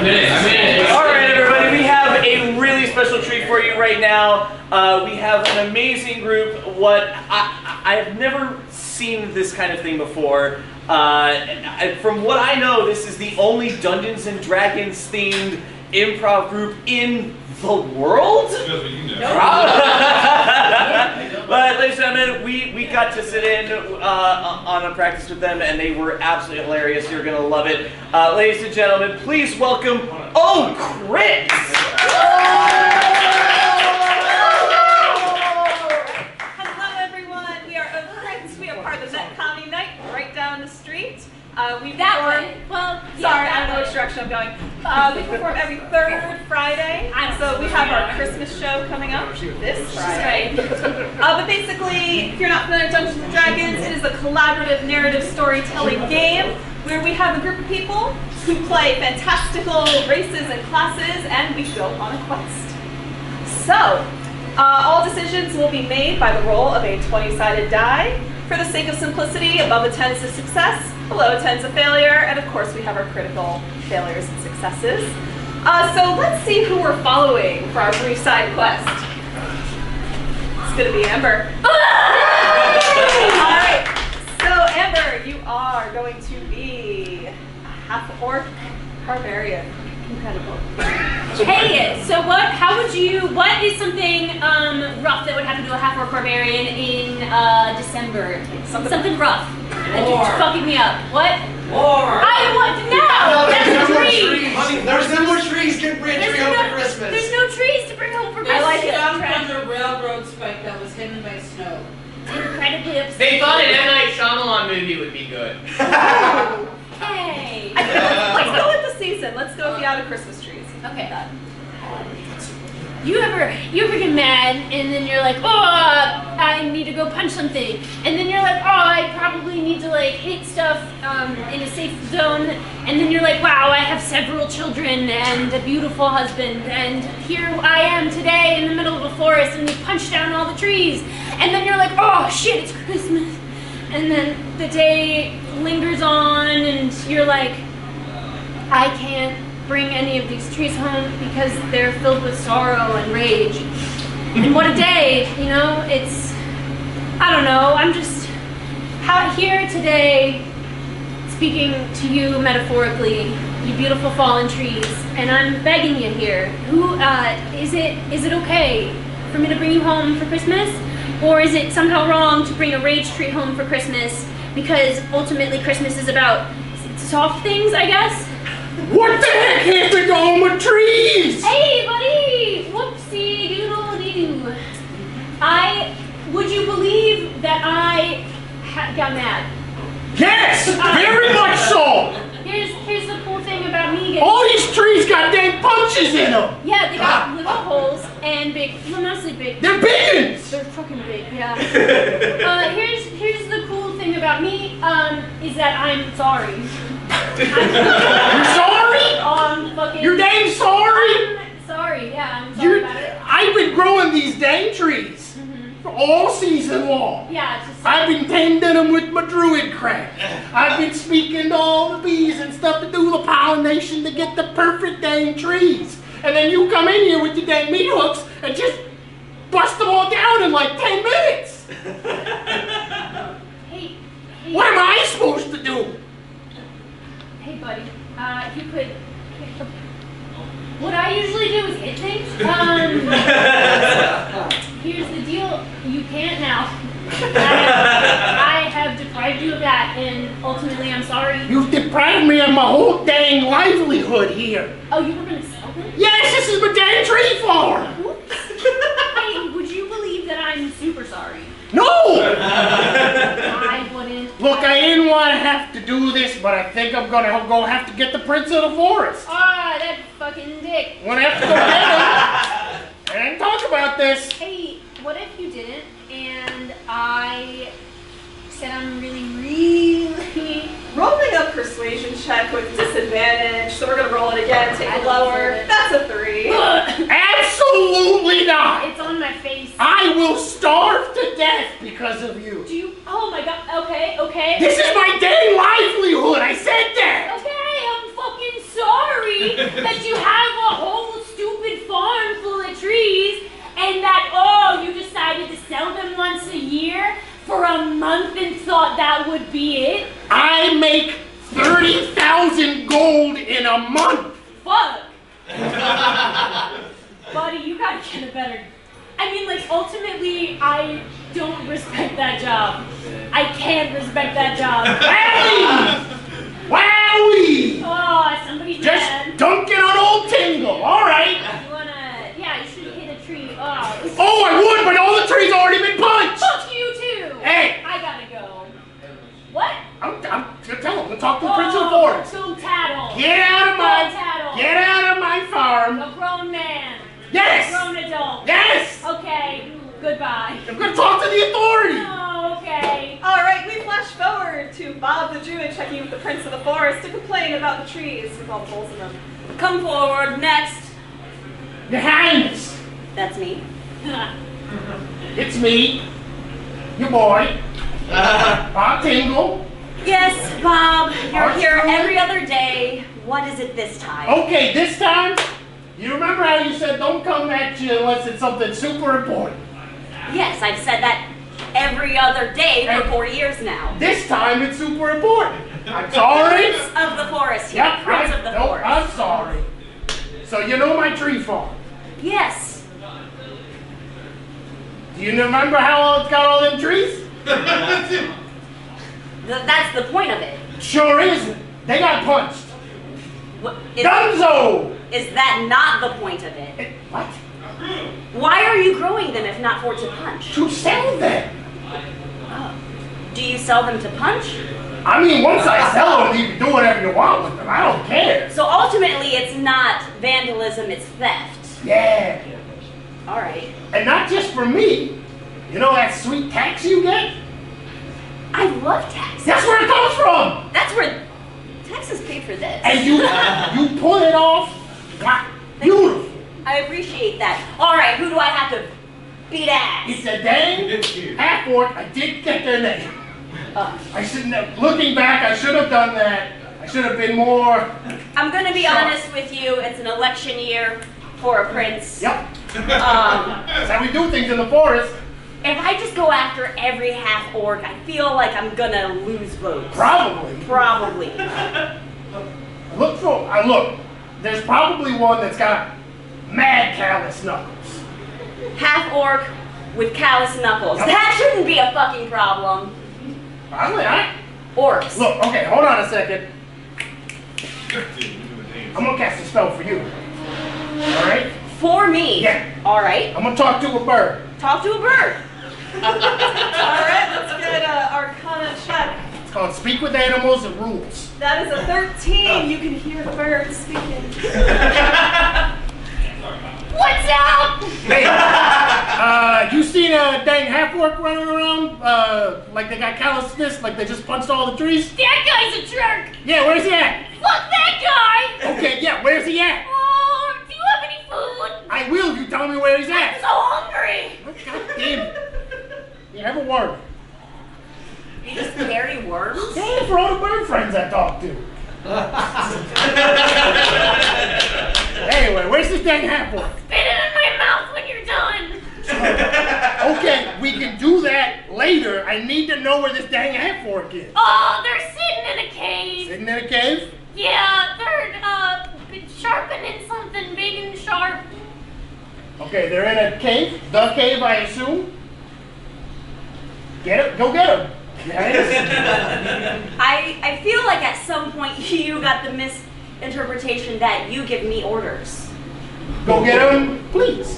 I'm in it. All right, everybody, we have a really special treat for you right now. We have an amazing group. I've never seen this kind of thing before. From what I know, this is the only Dungeons and Dragons themed improv group in the world? But ladies and gentlemen, we got to sit in on a practice with them, and they were absolutely hilarious. You're gonna love it. Ladies and gentlemen, please welcome Chris! Hello everyone, we are Chris. We are part of the Met Comedy Night right down the street. We sorry, I don't know which direction I'm going. We perform every third Friday, so we have our Christmas show coming up this Friday. But basically, if you're not familiar with Dungeons and Dragons, it is a collaborative narrative storytelling game where we have a group of people who play fantastical races and classes, and we go on a quest. So, all decisions will be made by the roll of a 20-sided die. For the sake of simplicity, above a 10 is a success, below a 10 is a failure, and of course we have our critical failures and successes. So let's see who we're following for our brief side quest. It's gonna be Amber. Alright, so Amber, you are going to be a half-orc barbarian. Incredible. Hey, so what is something rough that would happen to a half-orc barbarian in December? Something rough. That's fucking me up. What? War! I want now! There's trees! Honey, there's no more trees! Get bring a tree home for Christmas! There's no trees to bring home for Christmas. I like it. Found on the railroad spike that was hidden by snow. Incredibly upset. They thought an M. Night Shyamalan movie would be good. Hey! Let's go with the season. Let's go with the out of Christmas trees. Okay. You ever get mad and then you're like, oh, I need to go punch something, and then you're like, oh, I probably need to like hit stuff in a safe zone, and then you're like, wow, I have several children and a beautiful husband, and here I am today in the middle of a forest, and you punch down all the trees, and then you're like, oh shit, it's Christmas, and then the day lingers on, and you're like, I can't bring any of these trees home because they're filled with sorrow and rage. And what a day, you know, I don't know, I'm just out here today speaking to you metaphorically, you beautiful fallen trees, and I'm begging you here, is it okay for me to bring you home for Christmas? Or is it somehow wrong to bring a rage tree home for Christmas because ultimately Christmas is about soft things, I guess? What the heck happened to all my trees? Hey, buddy! Whoopsie doodle-doo. Would you believe that I got mad? Yes! Very much so! Here's the cool thing about me getting... All these trees got dang punches in them! Yeah, they got little holes and big, well, mostly big. They're big ones! They're fucking big, yeah. Here's the cool thing about me, is that I'm sorry. You're sorry? Fucking... You're dang sorry? I'm sorry, yeah, I'm sorry about it. I've been growing these dang trees all season long. Yeah, it's just... I've been tending them with my druid craft. I've been speaking to all the bees and stuff to do the pollination to get the perfect dang trees. And then you come in here with your dang meat hooks and just bust them all down in like 10 minutes. Hey. What am I supposed to do? Hey, buddy, if you could... What I usually do is hit things. Here's the deal. You can't now. I have deprived you of that, and ultimately I'm sorry. You've deprived me of my whole dang livelihood here. Oh, you were going to sell them? Yes, this is my dang tree farm. Oops. Hey, would you believe that I'm super sorry? No! I wouldn't. Look, I didn't want to have to do this, but I think I'm gonna go have to get the Prince of the Forest. Ah, that fucking dick. I'm gonna have to go get him. I didn't talk about this. Hey, what if you didn't, and I said I'm really... Roll me a persuasion check with disadvantage, so we're gonna roll it again, take a lower. That's a 3. Absolutely not! It's on my face. I will starve to death because of you. Do you... Oh my god, okay. This is my dang livelihood, I said that! Okay, I'm fucking sorry that a month. Fuck! Buddy, you gotta get a better... I mean, like, ultimately, I don't respect that job. I can't respect that job. Wowie! Oh, somebody's Just mad. dunking on old Tingle, alright? You wanna... Yeah, you should hit a tree. Oh, Oh, I would, but all the trees already been punched! fuck you, too! Hey! I gotta go. What? I'm gonna tell him, let's talk to the Prince of the Forest. Don't tattle. Get out of Don't tattle. my farm. A grown man. Yes! A grown adult. Yes! Okay, goodbye. I'm gonna talk to the authority. Oh, okay. All right, we flash forward to Bob the Druid checking with the Prince of the Forest to complain about the trees with all the holes in them. Come forward, next. Your Highness, That's me. it's me, your boy, Bob Tingle. Yes, Bob, you're Aren't here you? every other day. What is it this time? Okay, this time, you remember how you said don't come at you unless it's something super important. Yes, I've said that every other day for 4 years now. This time it's super important. I'm sorry. Prince of the Forest here. Yep, Prince of the Forest. I'm sorry. So you know my tree farm. Yes. Do you remember how it's got all them trees? That's the point of it. Sure is. They got punched. What, is that not the point of it? What? Why are you growing them if not for to punch? To sell them. Do you sell them to punch? I mean, once I sell them, you can do whatever you want with them. I don't care. So ultimately, it's not vandalism, it's theft. Yeah. All right. And not just for me. You know that sweet tax you get? I love taxes. That's where it comes from. That's where taxes pay for this. And you pull it off. Wow. Beautiful. I appreciate that. All right, who do I have to beat ass? It's a dang half-orc. I did get their name. I shouldn't have. Looking back, I should have done that. I should have been more. I'm gonna be Sure. honest with you. It's an election year for a prince. Yep. Um, That's how we do things in the forest. if I just go after every half orc, I feel like I'm gonna lose votes. Probably. Probably. Look. There's probably one that's got mad callous knuckles. Half orc with callous knuckles. Yep. That shouldn't be a fucking problem. Probably not. Orcs. Look. Okay. Hold on a second. I'm gonna cast a spell for you. All right. For me. Yeah. All right. I'm gonna talk to a bird. Talk to a bird. All right, let's get an Arcana check. It's called Speak with Animals and Rules. That is a 13. You can hear the bird speaking. What's up? Hey, you seen a dang half-orc running around like they got callous fists, like they just punched all the trees? That guy's a jerk. Yeah, where's he at? Fuck that guy. Okay, yeah, where's he at? Oh, do you have any food? I will if you tell me where he's I'm at. so hungry. God damn it. You have a worm. You just carry worms? Yeah, for all the bird friends I talk to. Anyway, where's this dang half-orc? Spit it in my mouth when you're done. Okay, we can do that later. I need to know where this dang half-orc is. Oh, they're sitting in a cave. Sitting in a cave? Yeah, they're sharpening something big and sharp. Okay, they're in a cave. The cave, I assume. Get it? Go get them. I feel like at some point you got the misinterpretation that you give me orders. Go get them, please.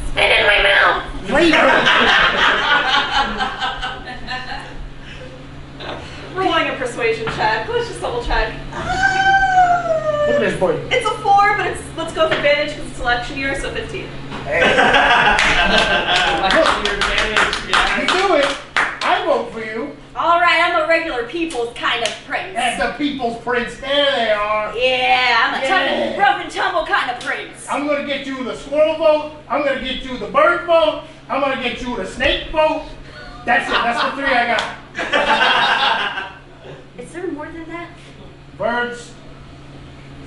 Spit in my mouth. Later. Rolling a persuasion check. Let's just double check. Look at this boy. It's a 4, but let's go with advantage because it's election year, so 15. Hey. You do it. I vote for you. All right, I'm a regular people's kind of prince. As the people's prince. There they are. Yeah, I'm a Yeah. rough and tumble kind of prince. I'm going to get you the squirrel vote. I'm going to get you the bird vote. I'm going to get you the snake vote. That's it. That's the 3 I got. Is there more than that? Birds,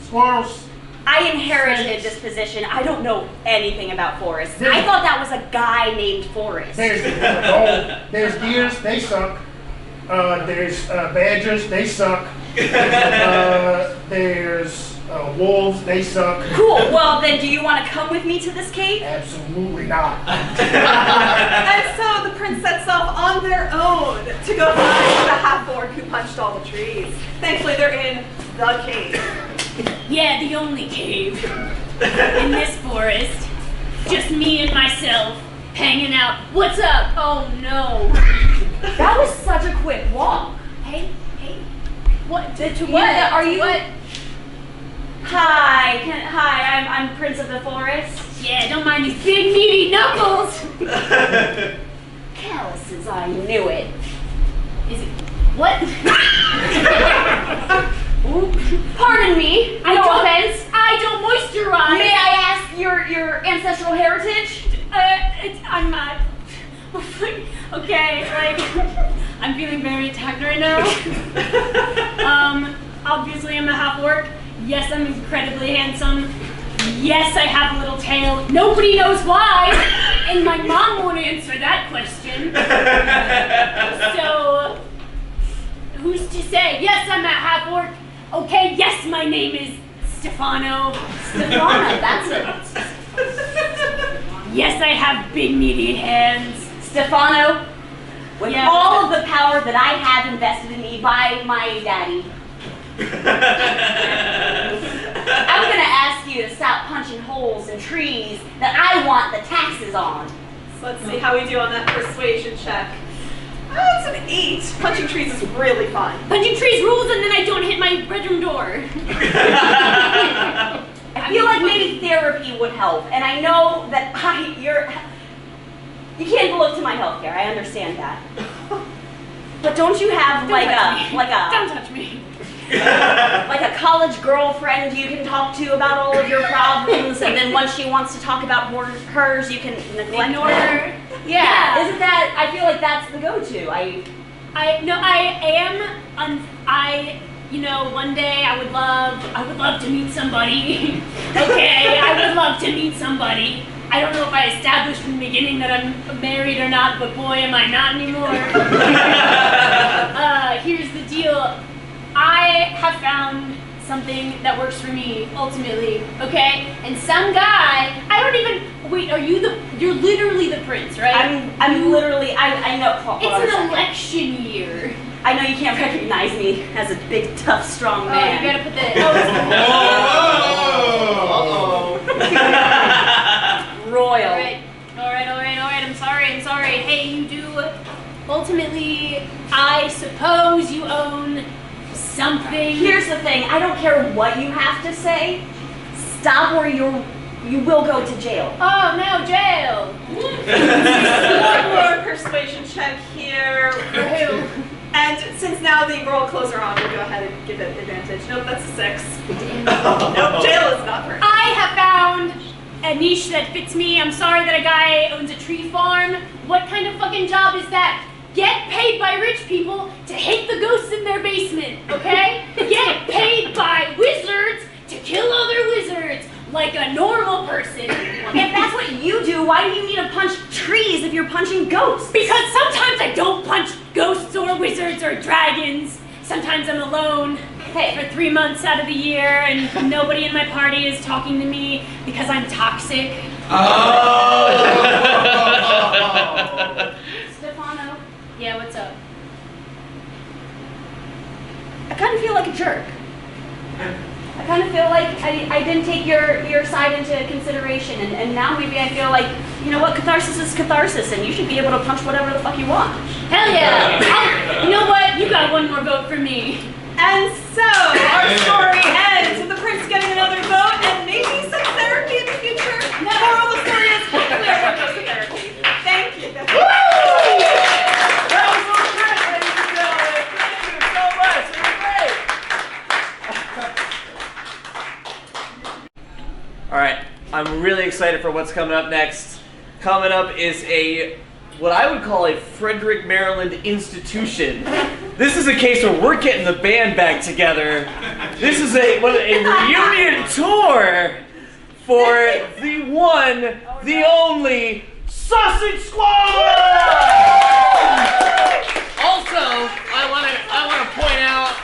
squirrels. I inherited this position. I don't know anything about forests. There's- I thought that was a guy named Forrest. There's deers, they suck. There's badgers, they suck. There's wolves, they suck. Cool, well then do you want to come with me to this cave? Absolutely not. And so the prince sets off on their own to go find the half-orc who punched all the trees. Thankfully, they're in the cave. Yeah, the only cave in this forest. Just me and myself hanging out. What's up? Oh no. That was such a quick walk. Hey. What? To Yeah, what? are you? What? Hi, I'm Prince of the Forest. Yeah, don't mind these big meaty knuckles. Calluses, I knew it. Is it? What? Pardon me, no offense. I don't moisturize. May I ask your ancestral heritage? I'm not. Okay, like, I'm feeling very attacked right now. Obviously I'm a half-orc. Yes, I'm incredibly handsome. Yes, I have a little tail. Nobody knows why, and my mom won't answer that question. So, who's to say? Yes, I'm a half-orc. Okay, yes, my name is Stefano. Stefano, that's it. Yes, I have big meaty hands. Stefano, with Yeah, all of the power that I have invested in me by my daddy, I'm gonna ask you to stop punching holes in trees that I want the taxes on. So let's see how we do on that persuasion check. Oh, it's an 8. Punching trees is really fun. Punching trees rules, and then I don't hit my bedroom door. I feel like maybe therapy would help, and I know that you can't look to my healthcare. I understand that. But don't you have Don't don't touch me. like a college girlfriend you can talk to about all of your problems, and then once she wants to talk about hers, you can neglect Ignore her? her. Yeah, isn't that? I feel like that's the go-to. One day I would love to meet somebody. Okay, I would love to meet somebody. I don't know if I established from the beginning that I'm married or not, but boy, am I not anymore. Here's the deal. I have found something that works for me, ultimately, okay? And some guy, you're literally the prince, right? I'm literally, I know. It's an election year. I know you can't recognize me as a big, tough, strong Oh, man. you gotta put the, Royal. All right, I'm sorry. Hey, you do, ultimately, I suppose you own something. Here's the thing, I don't care what you have to say. Stop or you will go to jail. Oh, no, jail. One more persuasion check here. For who? And since now the roll clothes are on, we'll go ahead and give it advantage. Nope, that's a 6. Nope, jail is not for I have found a niche that fits me. I'm sorry that a guy owns a tree farm. What kind of fucking job is that? Get paid by rich people to hate the ghosts in their basement, okay? Get paid by wizards to kill other wizards like a normal person. If that's what you do, why do you need to punch trees if you're punching ghosts? Because sometimes I don't punch ghosts or wizards or dragons. Sometimes I'm alone for 3 months out of the year and nobody in my party is talking to me because I'm toxic. Oh! Stefano, Yeah, what's up? I kind of feel like a jerk. I kind of feel like I didn't take your side into consideration, and now maybe I feel like, you know what, catharsis is catharsis, and you should be able to punch whatever the fuck you want. Hell yeah! You know what? You got one more vote for me. And so, our story ends with the prince getting another vote and maybe some therapy in the future. No. Moral of the story is hopefully everyone goes to therapy. Thank you. That was so great, ladies and gentlemen. Thank you so much. It was great. All right, I'm really excited for what's coming up next. Coming up is what I would call a Frederick, Maryland institution. This is a case where we're getting the band back together. This is a reunion tour for the one, the only Sausage Squad! Also, I want to point out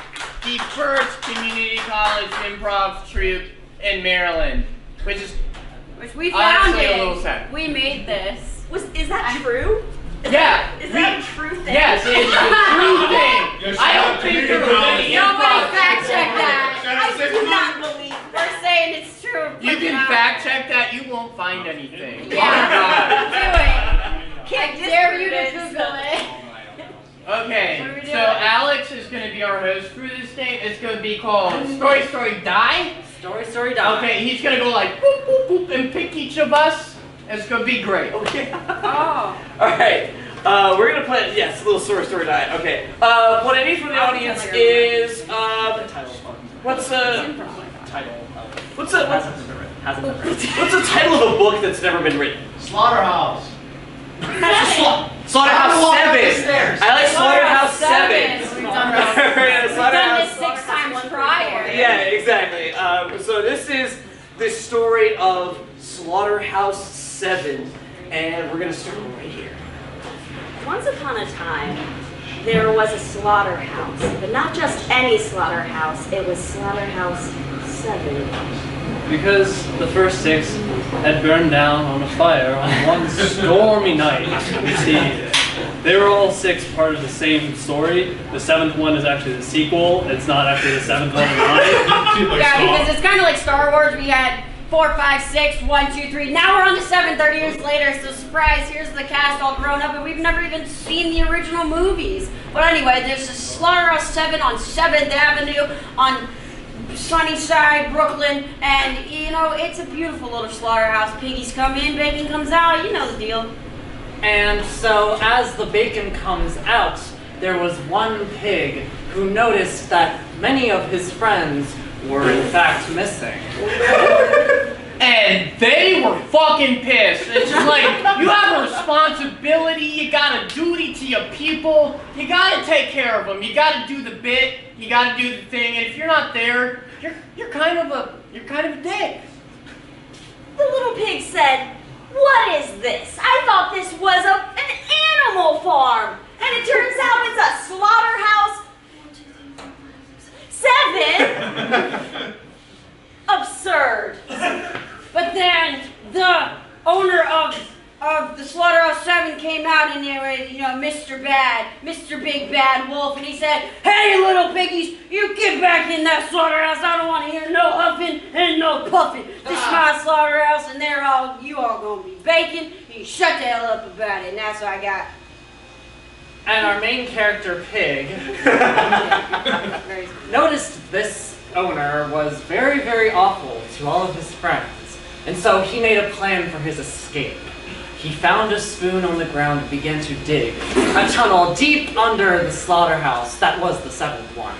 the the first community college improv troupe in Maryland, which is Which we honestly a founded. little sad. We made this. Is that true? Yeah. Is that a true thing? Yes, it's a true thing. I don't think there was any Nobody improv. fact check that. I do not believe. We're saying it's true. You can fact check that. You won't find anything. Yeah. Do it. Can't Dare you to Google it. Okay, so Alex is going to be our host for this thing. It's going to be called Story Die. Story die. Okay, he's going to go like boop, boop, boop, and pick each of us. It's going to be great. Okay. Oh. Alright, we're going to play, yes, a little story die. Okay, what I need from the audience is, what's the title of a book that's never been written? Slaughterhouse. Slaughterhouse 7. I like Slaughterhouse 7. We've done this 6 times prior. Yeah, exactly. So this is the story of Slaughterhouse 7, and we're gonna start right here. Once upon a time, there was a slaughterhouse, but not just any slaughterhouse. It was Slaughterhouse 7. Because the first 6 had burned down on a fire on one stormy night. You see, they were all 6 part of the same story. The 7th one is actually the sequel. It's not actually the 7th one in line. Yeah, because it's kind of like Star Wars. We had 4, 5, 6, 1, 2, 3. Now we're on to 7, 30 years later. So surprise, here's the cast all grown up, and we've never even seen the original movies. But anyway, there's a Slaughterhouse 7 on 7th Avenue on Sunnyside, Brooklyn, and you know, it's a beautiful little slaughterhouse. Piggies come in, bacon comes out, you know the deal. And so as the bacon comes out, there was one pig who noticed that many of his friends were in fact missing. And they were fucking pissed. It's just like, you have a responsibility, you got a duty to your people, you gotta take care of them, you gotta do the bit, you gotta do the thing, and if you're not there, you're kind of a dick. The little pig said, "What is this? I thought this was an animal farm, and it turns out it's a slaughterhouse 7? Absurd." But then the owner of the Slaughterhouse 7 came out, and there was, you know, Mr. Big Bad Wolf, and he said, "Hey, little piggies, you get back in that slaughterhouse. I don't want to hear no huffing and no puffing. This is my slaughterhouse, and you all gonna be bacon. You shut the hell up about it." And that's what I got. And our main character, Pig, noticed this owner was very, very awful to all of his friends. And so he made a plan for his escape. He found a spoon on the ground and began to dig a tunnel deep under the slaughterhouse. That was the 7th one.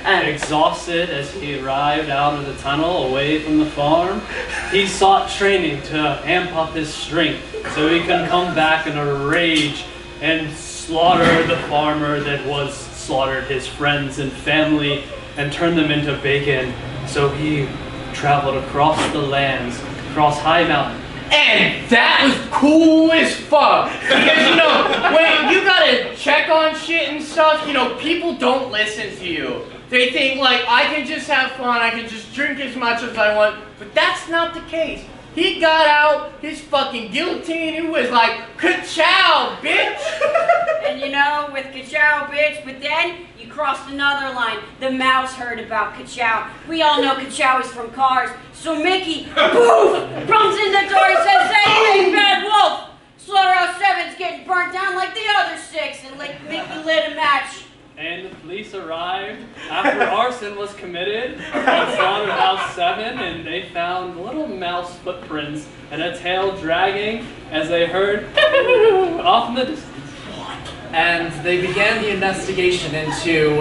And Exhausted as he arrived out of the tunnel away from the farm, he sought training to amp up his strength so he can come back in a rage and slaughter the farmer that was slaughtered his friends and family and turn them into bacon. So he traveled across the lands, across high mountains. And that was cool as fuck. Because, you know, when you gotta check on shit and stuff, you know, people don't listen to you. They think, like, I can just have fun, I can just drink as much as I want. But that's not the case. He got out his fucking guillotine and was like, "Ka-chow, bitch!" And you know, with ka-chow, bitch, but then you crossed another line. The mouse heard about ka-chow. We all know ka-chow is from Cars. So Mickey, poof, runs in the door and says, "Hey, Big Bad Wolf, Slaughterhouse 7's getting burnt down like the other 6. And like Mickey lit a match. And the police arrived after arson was committed on Slaughterhouse 7, and they found little mouse footprints and a tail dragging as they heard off in the distance. and they began the investigation into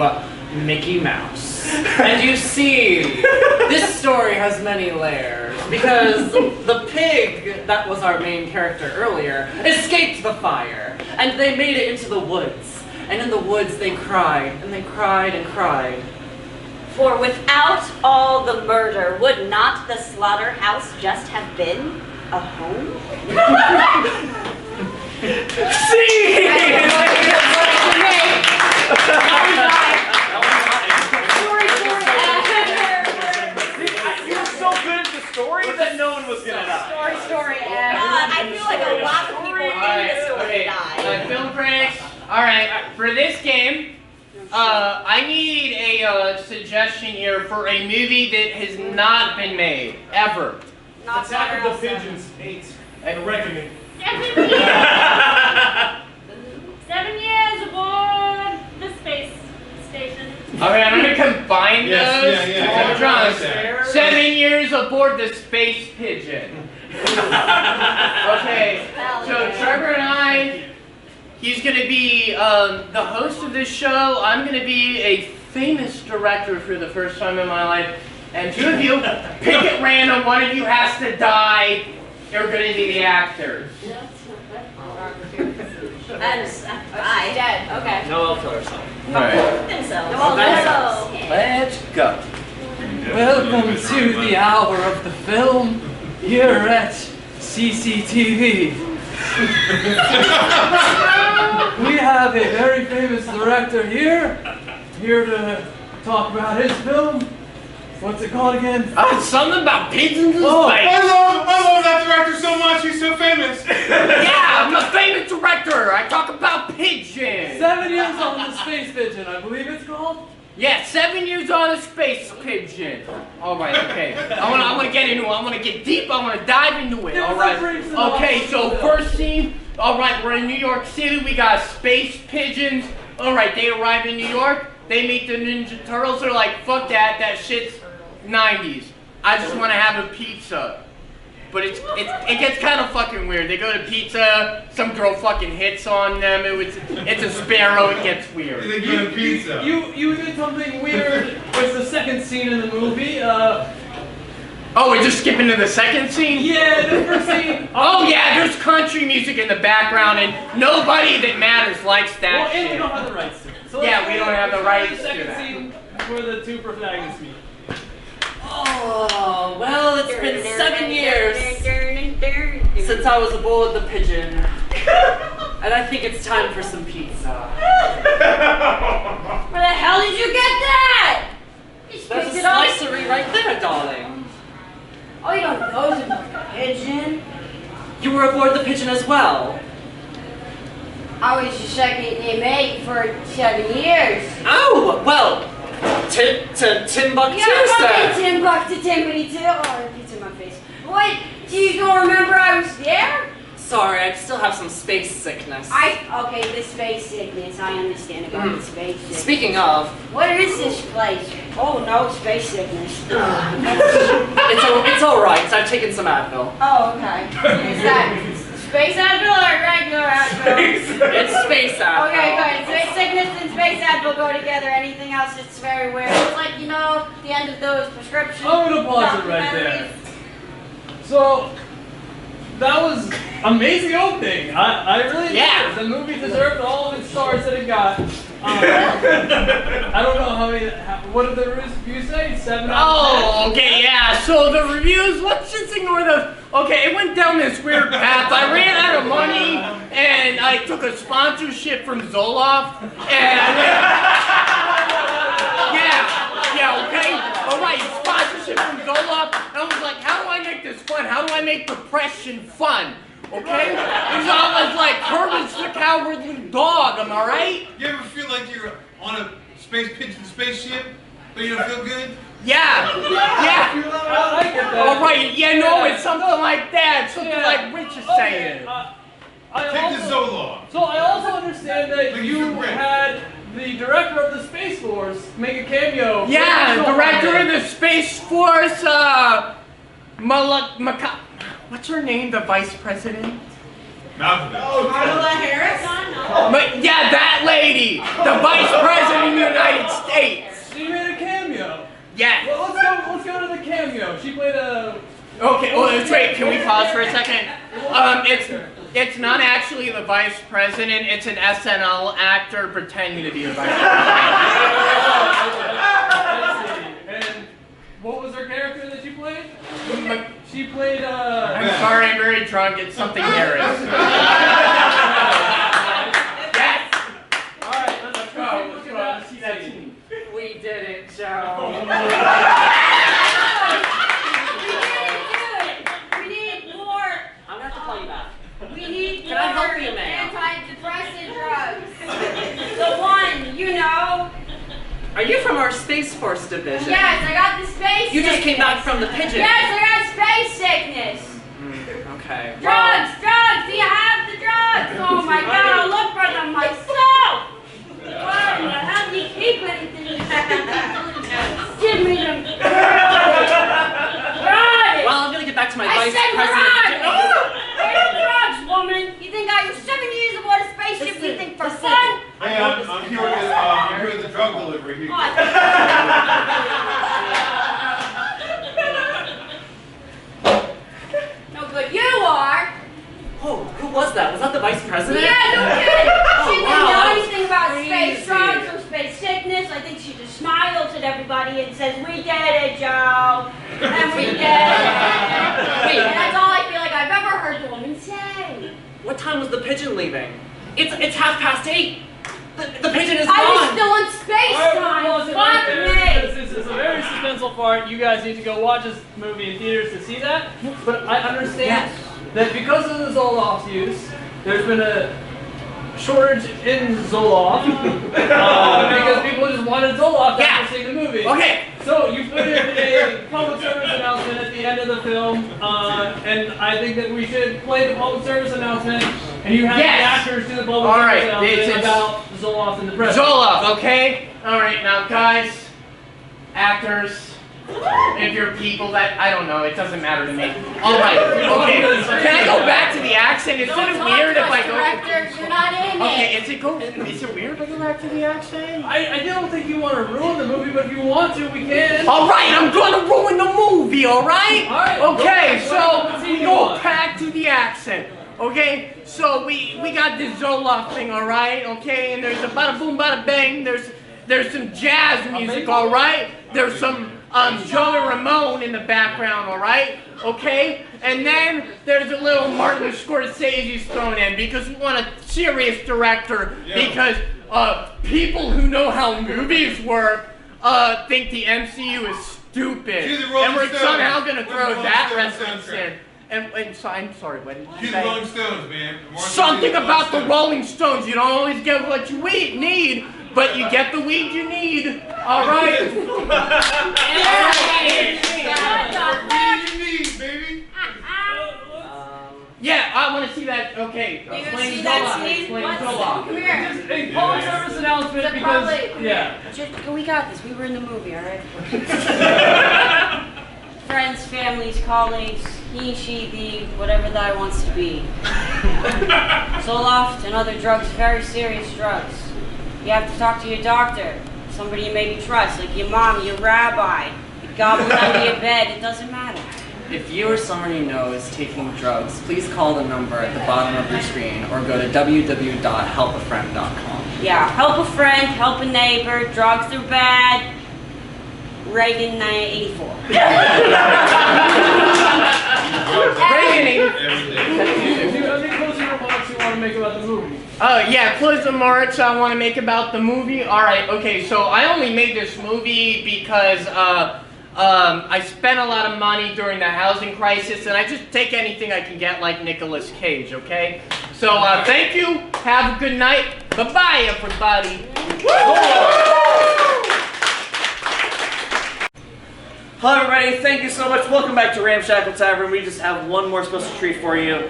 Mickey Mouse. And you see, this story has many layers, because the pig that was our main character earlier escaped the fire, and they made it into the woods. And in the woods they cried, and they cried and cried. For without all the murder, would not the slaughterhouse just have been a home? See! Story Alright, for this game, I need a suggestion here for a movie that has not been made, ever. Not Attack of the Slaughterhouse Pigeons 8. A Reckoning. 7 years aboard the space station. Alright, I'm gonna combine those. yeah. I'm drunk. Yeah. 7 years aboard the Space Pigeon. Okay, so Trevor and I, he's gonna be the host of this show. I'm gonna be a famous director for the first time in my life. And two of you, pick at random, one of you has to die. You're gonna be the actors. I dead. Okay. No, I'll kill herself. Alright, let's go. Welcome to the hour of the film here at CCTV. We have a very famous director here to talk about his film. What's it called again? It's something about pigeons in Oh, space. I love that director so much. He's so famous. Yeah, I'm a famous director. I talk about pigeons. 7 years on the Space Pigeon, I believe it's called. Yeah, 7 years on a space pigeon. All right, okay. I want to get into it. I want to get deep. I want to dive into it. Give All us a right. brief synopsis Okay, so of it. first scene. All right, we're in New York City. We got space pigeons. All right, they arrive in New York. They meet the Ninja Turtles. They're like, fuck that. That shit's 90s. I just want to have a pizza. But it gets kind of fucking weird. They go to pizza. Some girl fucking hits on them. It's a sparrow. It gets weird. They go to pizza. You did something weird with the second scene in the movie. Oh, we're just skipping to the second scene? Yeah, the first scene. Oh yeah, there's country music in the background and nobody that matters likes that Well, and we shit. don't have the rights to it. So Yeah, let's we go don't have the to rights the to second that. scene where the two protagonists meet. Oh, well, it's been 7 years since I was aboard the pigeon. And I think it's time for some pizza. Where the hell did you get that? You just There's a picked it up. slicery right there, darling. Oh, you don't know it's a pigeon. You were aboard the pigeon as well. I was your second mate for 7 years. Oh, well, Timbuktu, Yeah, sir. fucking Timbuktu Timbuktu too. Oh, pizza in my face. What? You don't remember I was there? Sorry, I still have some space sickness. Okay, the space sickness. I understand about the space sickness. Speaking of, What is this place? Oh no, space sickness. it's all right. I've taken some Advil. Oh, okay. Is that space Advil or regular Advil? It's space Advil. Okay, good. Space sickness and space Advil go together. Anything else, it's very weird. It's like, you know, the end of those prescriptions. I'm gonna pause it right there. So, that was amazing opening. I really did. Yeah. The movie deserved all of its stars that it got. I don't know how many. What did the reviews say? 7 out of 10? Oh, okay, yeah. So the reviews, let's just ignore those. Okay, it went down this weird path. I ran out of money, and I took a sponsorship from Zoloft, and I went, yeah, okay. All right, sponsorship from Zoloft. And I was like, how do I make this fun? How do I make depression fun? Okay? Because I was like, Herman's the cowardly dog, am I right? You ever feel like you're on a space pigeon spaceship, but you don't feel good? Yeah. I get that. All right, yeah, no, it's something like that. Something like Rich is saying. Take the Zoloft. So I also understand that Like you you read. had the director of the Space Force make a cameo. Yeah, director of the Space Force, what's her name? The vice president? Malcolm. Kamala Harris? Yeah, that lady! The vice president of the United States! She made a cameo. Yes. Well, let's go to the cameo. She played a. Okay, well, wait, can we pause for a second? It's not actually the vice president, it's an SNL actor pretending to be the vice president. I see. And what was her character that she played? She played. I'm sorry, I'm very drunk, it's something Harris. Yes! Alright, let's go. Let's see that team. We did it, Joe. We need more. I'm gonna have to call you back. We need Can I help you, ma'am? antidepressant drugs. from our Space Force division. Yes, I got the space You just sickness. came back from the pigeon. Yes, I got space sickness. Okay. Drugs, drugs, do you have the drugs? Oh my god, I'll look for them myself. Why do you have me keep anything? Give me them. Right. Well, I'm gonna get back to my I vice said president. Where are the drugs, woman? You think I was 7 years aboard a spaceship? You think for fun? Hey, I'm here with the drug delivery here. No good. You are. Oh, who was that? Was that the vice president? Yeah, no kidding. She didn't know that was anything about space crazy. drugs or space sickness. I think she just smiles at everybody and says, "We did it, Joe," and we did it. Wait. And that's all I feel like I've ever heard the woman say. What time was the pigeon leaving? It's 8:30. The pigeon is I was gone. still in space time. Fuck me. This is a very suspenseful part. You guys need to go watch this movie in theaters to see that. But I understand that because of the Zoloft use, there's been a shortage in Zoloft because people just wanted Zoloft after seeing the movie. Okay. So you put in a public service announcement at the end of the film, and I think that we should play the public service announcement, and you have the actors do the public service announcement about Zoloft in the press. Zoloft, okay? Alright, now guys, actors, if you're people that, I don't know, it doesn't matter to me. Alright, okay, can I go back to the accent? Is it weird if I go... Director, you're not in Okay, it. is it weird if I go back to the accent? I don't think you want to ruin the movie, but if you want to, we can. Alright, I'm gonna ruin the movie, alright? Alright, Okay, go so ahead. we go back to the accent. Okay, so we got this Zoloft thing, alright? Okay, and there's a bada boom, bada bang. There's some jazz music, alright? There's some Joey Ramone in the background, alright? Okay? And then there's a little Martin Scorsese's thrown in because we want a serious director because people who know how movies work think the MCU is stupid. And we're somehow gonna throw that reference in. And so, I'm sorry, what did you She's say? the Rolling Stones, man. Something about the Rolling Stones. You don't always get what you need, but you get the weed you need. All right. What do you need, baby? Yeah, I want to see that. Okay. You Explain see that Zoloft. scene? Explain What? Zoloft. Come here. Just a public service announcement because, We got this. We were in the movie, all right? Friends, families, colleagues, he, she, thee, whatever thy wants to be. Zoloft and other drugs, very serious drugs. You have to talk to your doctor, somebody you maybe trust, like your mom, your rabbi, your goblin under your bed, it doesn't matter. If you or someone you know is taking drugs, please call the number at the bottom of your screen or go to www.helpafriend.com. Yeah, help a friend, help a neighbor, drugs are bad. Reagan 84. Reagan 84. do you have any closing remarks you want to make about the movie? Yeah, closing remarks I want to make about the movie. All right, okay, so I only made this movie because I spent a lot of money during the housing crisis, and I just take anything I can get, like Nicolas Cage. Okay, so thank you. Have a good night. Bye-bye, everybody. Hello everybody, thank you so much. Welcome back to Ramshackle Tavern. We just have one more special treat for you.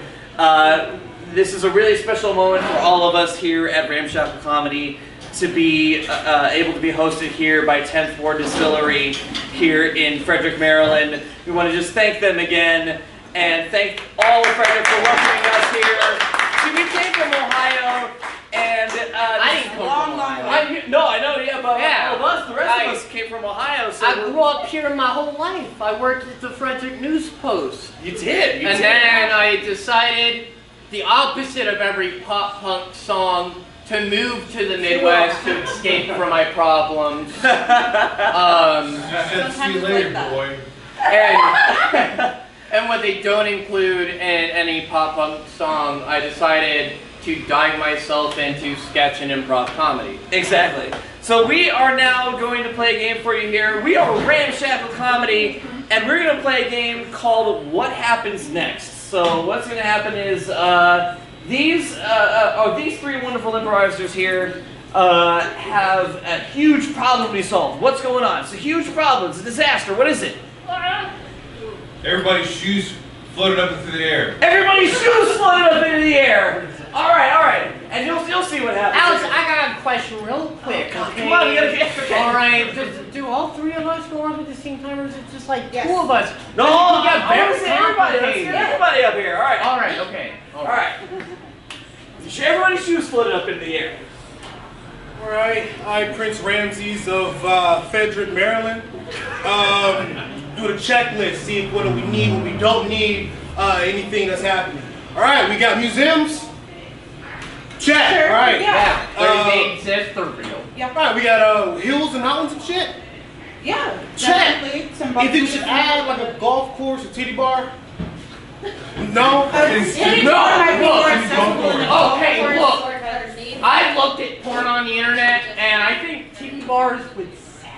This is a really special moment for all of us here at Ramshackle Comedy to be able to be hosted here by Tenthward Distillery here in Frederick, Maryland. We want to just thank them again and thank all of Frederick for welcoming us here. See, we came from Ohio and I didn't come from Ohio. No, I know, yeah, but Yeah. all of us, the rest of us came from Ohio. So I grew up here my whole life. I worked at the Frederick News Post. You did. And then I decided, the opposite of every pop punk song, to move to the Midwest to escape from my problems. See you later, boy. And what they don't include in any pop punk song, I decided to dive myself into sketch and improv comedy. Exactly. So we are now going to play a game for you here. We are Ramshackle Comedy, and we're going to play a game called What Happens Next. So what's going to happen is these three wonderful improvisers here have a huge problem to be solved. What's going on? It's a huge problem. It's a disaster. What is it? Everybody's shoes floated up into the air. Everybody's shoes floated up into the air. All right. And you'll see what happens. Alex, I got a question real quick. Okay? Come on, we gotta get. Okay. All right, do all three of us go up at the same time, or is it just like two of us? No, I I want to see everybody. Let's get everybody up here. All right. All right, okay. All right. Everybody's shoes floated up into the air. All right, I, Prince Ramses of Frederick, Maryland. Do the checklist, see what do we need, what we don't need, anything that's happening. All right, we got museums. Check. Sure, All right. yeah. They exist, they're real. Yeah. All right, we got hills and mountains and shit. Yeah. Check. Definitely. Some You think we bumpy should shit. add like a golf course, a titty bar? No. Titty bar might be more accessible than a golf Okay, course. look. I've looked at porn on the internet, and I think titty bars would sell.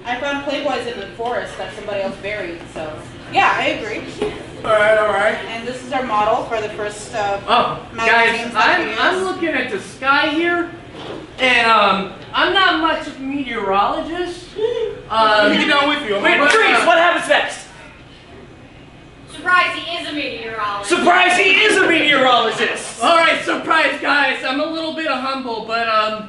I found Playboys in the forest that somebody else buried, so yeah, I agree. All right. And this is our model for the first Oh, guys, magazines and I'm videos. looking at the sky here, and I'm not much of a meteorologist. Let me get down with you. Wait, Trees, what happens next? Surprise, he is a meteorologist. Surprise, he is a meteorologist. All right, surprise, guys. I'm a little bit humble, but Are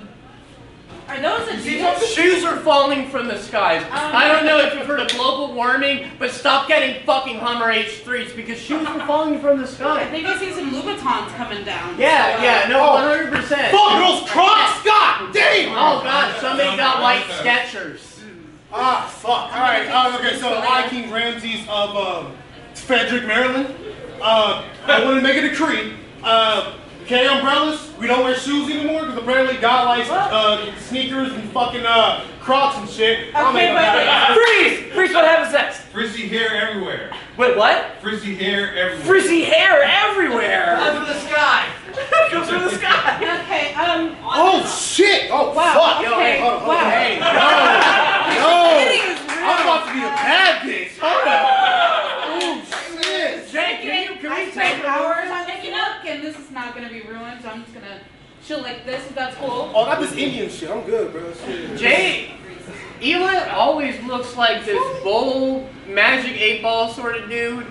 those Adidas? shoes are falling from the skies. I don't know if you've heard of global warming, but stop getting fucking Hummer H3s because shoes are falling from the I sky. think I see some Louboutins coming down. Yeah, no, 100%. Fuck those Crocs! God damn! Oh god, somebody got white Skechers. Ah, fuck. All right. Okay. So I, King Ramses of Frederick, Maryland. I want to make a decree. Okay, umbrellas. We don't wear shoes anymore because apparently God likes sneakers and fucking Crocs and shit. Freeze, what happens next? Frizzy hair everywhere. Wait, what? Frizzy hair everywhere. Frizzy hair everywhere. Up to the sky. Goes through the sky. Okay, Oh shit! Oh wow, fuck! okay, Hold on. wow. Hey, no! I'm about to be a bad bitch. Hold on. Oh shit! Jake, can we take hours on this look, and this is not gonna be ruined, so I'm just gonna chill like this if that's cool. Oh, that was Indian shit. I'm good, bro. Shit. Jay, Ela always looks like this bold magic 8-ball sort of dude.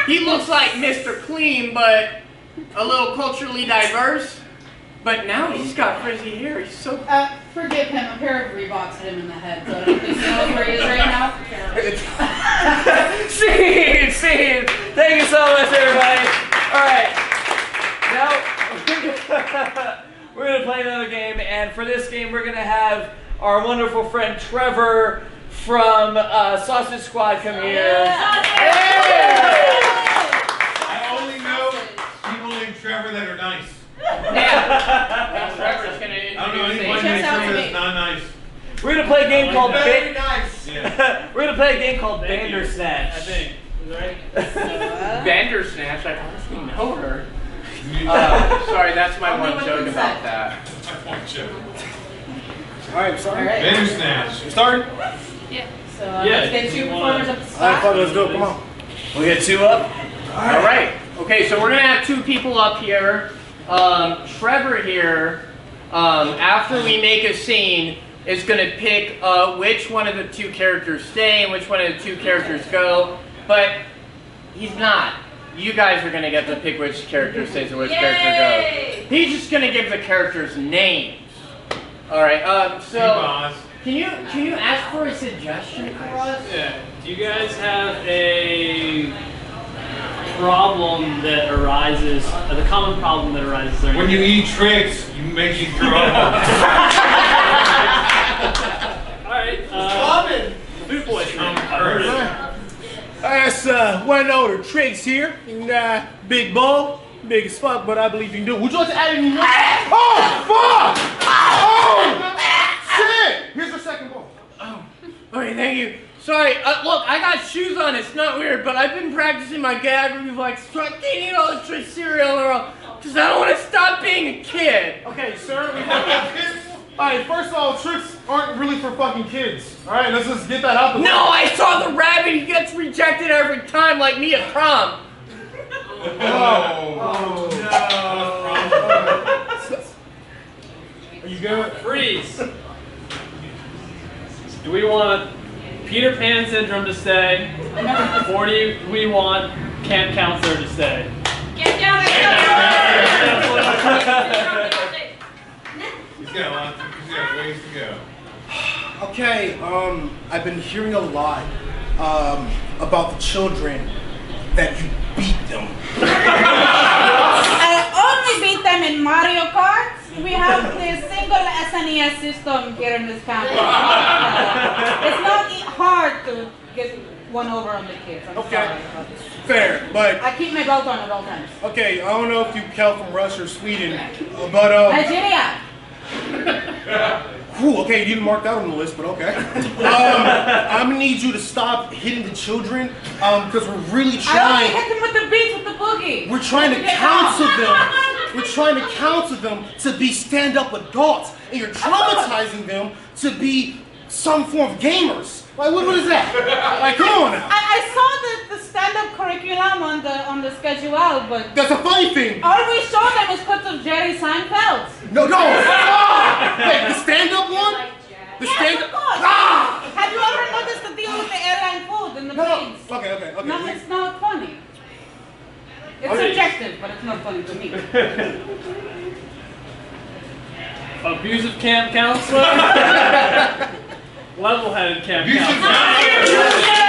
He looks like Mr. Clean, but a little culturally diverse. But now he's got frizzy hair. He's so. Forgive him. A pair of Reeboks hit him in the head, so I don't think he knows where he is right now. Scene. Thank you so much, everybody. All right. Now we're gonna play another game, and for this game, we're gonna have our wonderful friend Trevor from Sausage Squad come here. I only know people named Trevor that are nice. Yeah. Trevor's gonna introduce I don't know anybody Checks named out Trevor to that's me. not nice. We're gonna play a game called Very nice. Yeah. We're gonna play a game called Thank you. Bandersnatch. I think. Is that right? Bandersnatch. I honestly know her. You- Sorry, that's my Only one with joke consent. about that. I want you. All right, sorry. All right. Bandersnatch. We started? So Yeah, let's get two you wanna- performers up the All right, fuck spot. it, let's go. Come on. We get two up. All right. Okay, so we're gonna have two people up here. Trevor here, after we make a scene, is gonna pick which one of the two characters stay and which one of the two characters go. But he's not. You guys are gonna get to pick which character stays and which character goes. He's just gonna give the characters names. All right. Hey, So boss. can you ask for a suggestion for us? Yeah. Do you guys have a problem that arises, the common problem that arises during When you eat tricks, you make you throw up. Alright, Boot Boy I'm thing. hurt. That's one of the tricks here. And, big ball, big as fuck, but I believe you can do it. Would you like to add any more? Oh, fuck! Oh, shit! Here's your second ball. Okay, thank you. Sorry, look, I got shoes on. It's not weird, but I've been practicing my gag reflex, so I can't eat all the Trick cereal in a row because I don't want to stop being a kid. Okay, sir. Alright, first of all, tricks aren't really for fucking kids. Alright, let's just get that out the way. No, I saw the rabbit. He gets rejected every time, like me at prom. Oh, no. Are you go. Freeze. Do we want Peter Pan syndrome to stay, or do we want camp counselor to stay? Get down He's got ways to go. Okay, I've been hearing a lot about the children that you beat them. I only beat them in Mario Kart. We have the single SNES system here in this campus. It's not hard to get one over on the kids. I'm sorry. Fair, but I keep my belt on at all times. okay, I don't know if you count from Russia or Sweden, but Nigeria. Whew, okay, you didn't mark that on the list, but okay. I'm gonna need you to stop hitting the children, because we're really I trying. only hit them with the beats with the boogie. We're trying to counsel them. We're trying to counsel them to be stand-up adults, and you're traumatizing them to be some form of gamers. Like, what is that? Like, come on now. I saw the stand-up curriculum on the schedule, but That's a funny thing. all we show them is clips of Jerry Seinfeld. No. Wait, the stand-up one? The Yes, stand-up. of course. Ah! Have you ever noticed the deal with the airline food in the planes? Okay. No, it's not funny. It's Okay. subjective, but it's not funny to me. Abusive camp counselor? Level-headed camp Abusive counselor.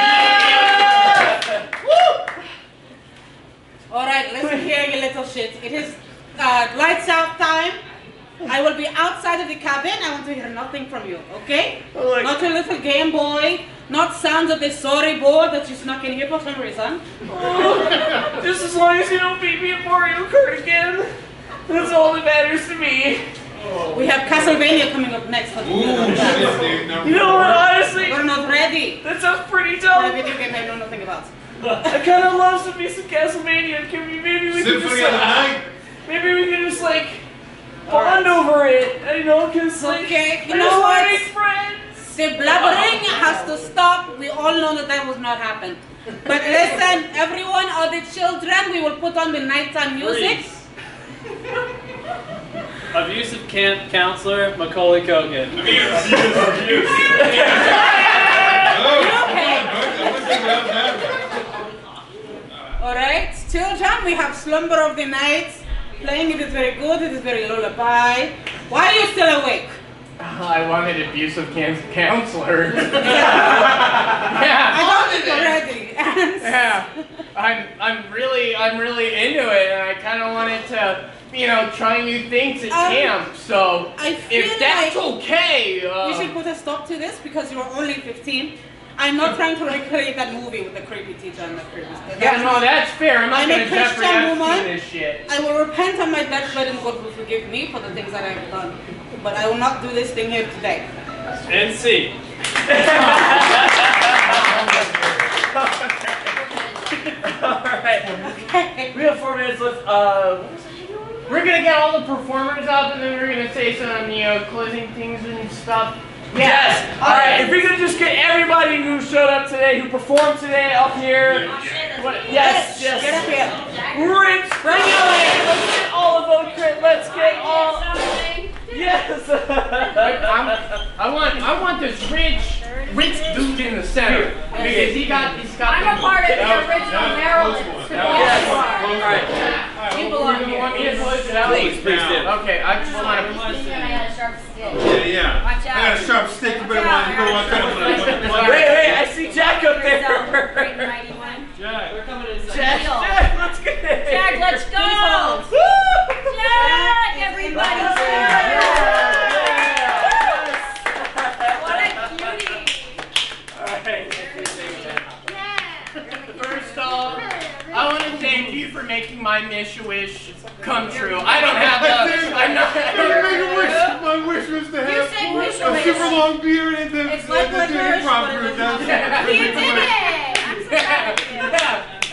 All right, listen here, you little shit. It is lights out time. I will be outside of the cabin. I want to hear nothing from you, okay? Not your little Game Boy, not sounds of the sorry board that you snuck in here for some reason. Just as long as you don't beat me at Mario Kart again. That's all that matters to me. We have Castlevania coming up next. What do you think about that? Shit, dude. You know what, honestly, We're not ready. that sounds pretty For a dope. video game I know nothing about. I kind of love some me some Castlevania. Can we, maybe we can just Symphony of the Night. maybe we can just like bond over it, you know, cause like Okay, you I know just what? wanna make friends. The blabbering has to stop. We all know that was not happen. But listen, everyone, all the children, we will put on the nighttime music. Freeze. Abusive camp counselor, Macaulay Culkin. Alright, children, we have Slumber of the Night. Playing it is very good, it is very lullaby. Why are you still awake? I wanted abusive counselor. I got it already. Yeah, I'm really into it, and I kind of wanted to, try new things at camp. So I feel if that's like okay, we should put a stop to this because you are only 15. I'm not trying to recreate that movie with the creepy teacher and the creepy stuff. yeah, no, that's fair. I'm not I'm a gonna Jeffrey Christian Epstein woman. this shit. I will repent on my deathbed and God will forgive me for the things that I have done. But I will not do this thing here today. NC. Alright. We have 4 minutes left. We're gonna get all the performers up, and then we're gonna say some, closing things and stuff. Yes! Alright, if we could just get everybody who showed up today, who performed today up here. Yes. Get up here. Rich, bring it away! Let's get all of them, Crit. Let's get all. Yes! I want this rich dude in the center because he's got. I'm a part of the original Maryland. Alright. You belong You want me here. to close it out? Please do. Okay, I just want to. I got a sharp stick. Yeah. Watch I out. got a sharp stick. You better watch out. Wait, I see Jack up Great there. mighty one. Jack. We're coming in. Jack, let's get it. Jack, let's go. Jack, everybody. What a cutie. First off, I want to thank you for making my wish come true. I don't have the. I'm not. My wish was to You have said wish a super wish. long beard and the It's like the licorice, improv but it group. doesn't That's You did it. I'm so proud of you.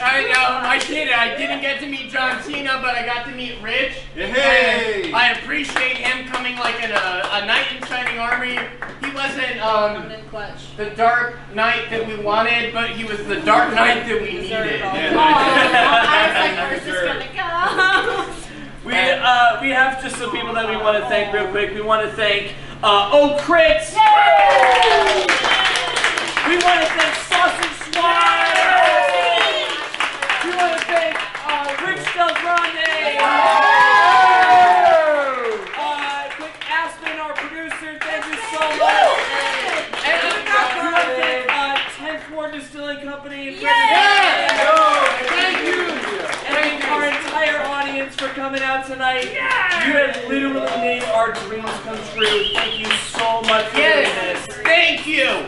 I know, I did it. I didn't get to meet John Cena, but I got to meet Rich. Hey! And I appreciate him coming like in a knight in shining armor. He wasn't the dark knight that we wanted, but he was the dark knight that we needed. Oh, I was like, where's this gonna go? We We have just some people that we want to thank real quick. We want to thank Crits. We want to thank Sausage Swine. We want to thank Rich Del Grande. Quick Aspen, our producer, thank you so much. And we want to thank Tenthward Distilling Company. Thank you. And our entire audience for coming out tonight. You have literally made our dreams come true. Thank you so much for doing this. Thank you.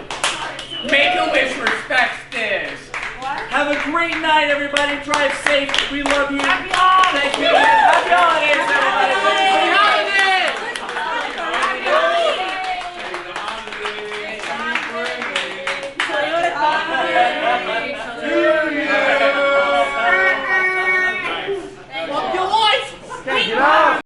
Make-A-Wish respects this. Have a great night, everybody. Drive safe. We love you.